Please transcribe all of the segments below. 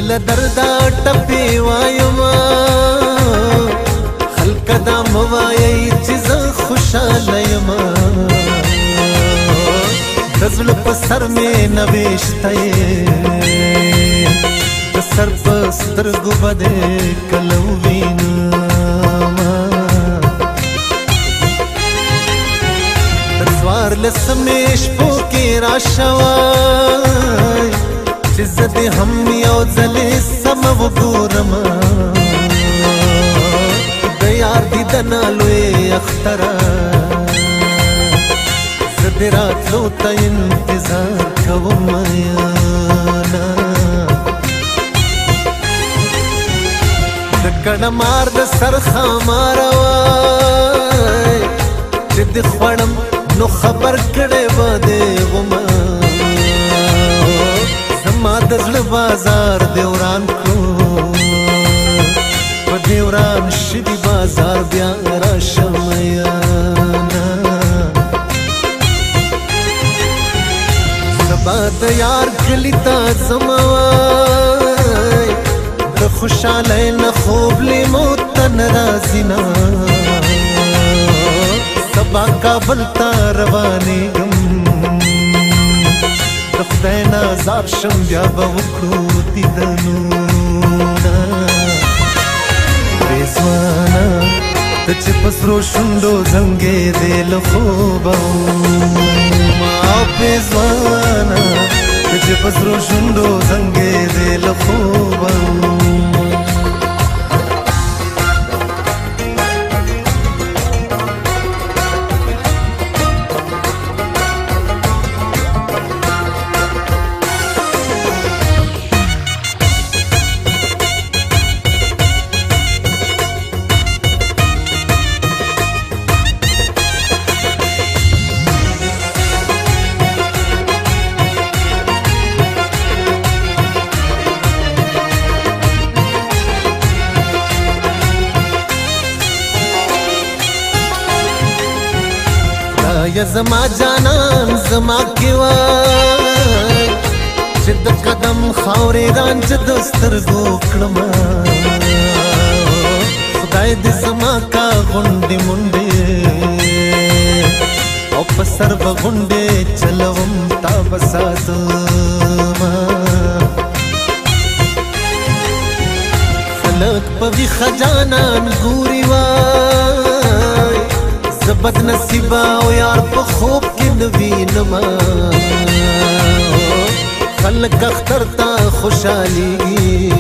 زل دردا ټپي وايما خلک دا موایي چې زه خوشاله یم د زړه په سر مې نوشته د سر په سترګو به دې کله ووینم د څوارلس مې شپو کې راشوی چې زه دې هم یو ځلې سمه وګورم د یار دیدنه لوی اختره زه دې راتلو ته انتظار کوم یاره د کڼمار د سر ښامار وای چې دې خوړم نو خبر کړی به دې غومه زما د زړه بازار دې وران کړو په دې وران شوي بازار بیا راشم یاره سبا د یار کلي ته ځمه وای د خوشحالۍ نه خوب لیمو ته نه راځي نه سبا کابل ته روانېږم د خدای نه عذاب شم بیا به وکړو دیدنونه بېځوانه ته چې په سرو شونډو زنګېدې له خوبه وما بېځوانه ته چې په سرو شونډو زنګېدې له خوبه یا زما جانان زما کې وای چې د قدم خاورې رانج د سترګو کړم خدای دې زما کا غونډې منډې او په سر به غونډې چلوم تا به ساتما خلک په ویښه جانان ګوري وای زه بد نصیبه او یار په خوب کې نه وینمه خلک اختر ته خوشحالېږي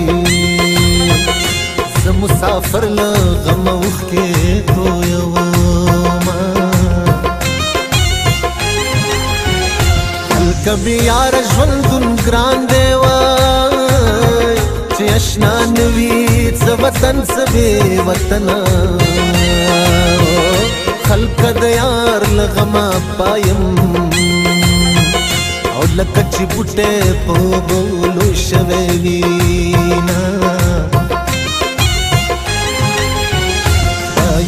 زه مسافر له غمه اوښکې تویومه هلکه بې یاره ژوندون ګران دی وای چې اشنا نه وي څه وطن څه بې وطنه خلق د یار لغما پایم او لکه چې بوټی په بولو شوی وینا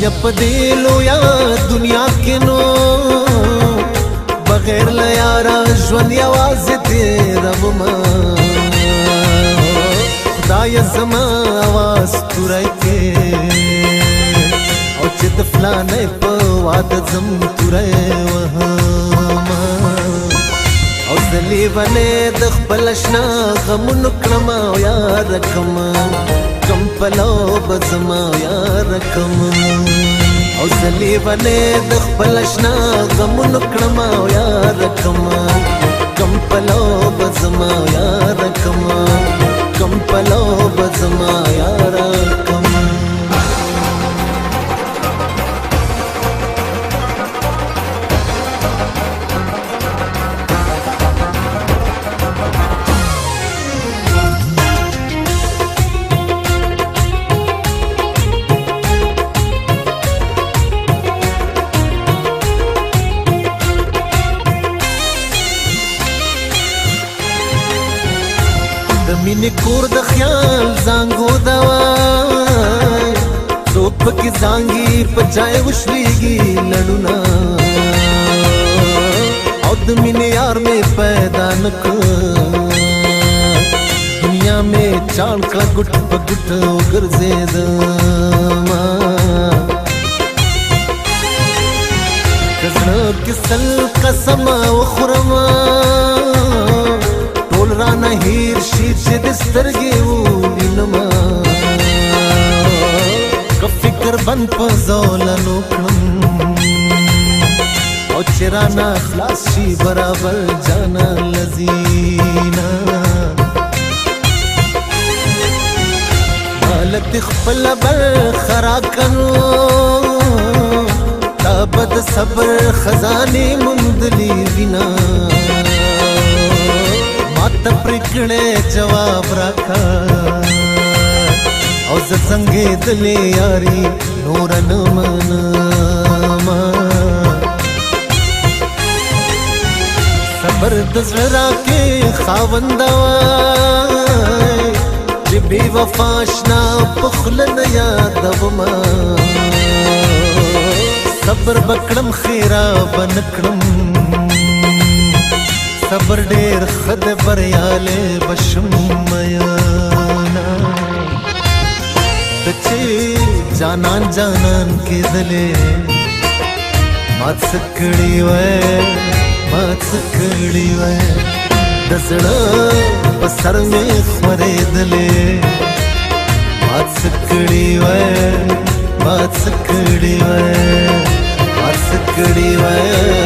یا په دې لویا دنیا کې نو بغیر له یاره ژوند یوازې تېرومه خدایه زما اواز توری کې چې د فلانې په واده ځم توری وهمه او زه لیونې د خپل اشنا غمونو کړم او یاره کړم کوم پلو به ځم او یاره کړم او زه لیونې د خپل اشنا غمونو کړم او یاره کړم کوم پلو به ځم او یاره کړم کوم پلو به ځم او یاره کړم مینې کور د خیال زانګو دوای څوک پکې زانګي په چای وشلېږي لړونه او د مینې یار مې پیدا نه کړ دنیا مې چاڼ کړه ګوټ په ګوټ وګرځېدمه که زړه کې سل قسمه وخورمه ټول رانه هېر شي چې د سترګې ووینمه که فکر بند په زولنو کړم او چې رانه خلاص شي برابر جانا لذینا مالت خپل برخه راکنو تا به د صبر خزانې موندلې وینا ماته پرې کړې جواب راکړه او زه څنګهېدلې یاري نوره نه منمه صبر د زړه راکې خاونده وای چې بې وفا اشنا په خوله نه یادومه صبر به کړم خیرابه نه کړم صبر ډېر ښه دی بریالی به شم میینه ته چې جانان جانان کېدلې مات څه کړي وای مات څه کړي وای د زړه په سر مې خورېدلې مات څه کړي وای مات څه کړي وای مات څه کړي وای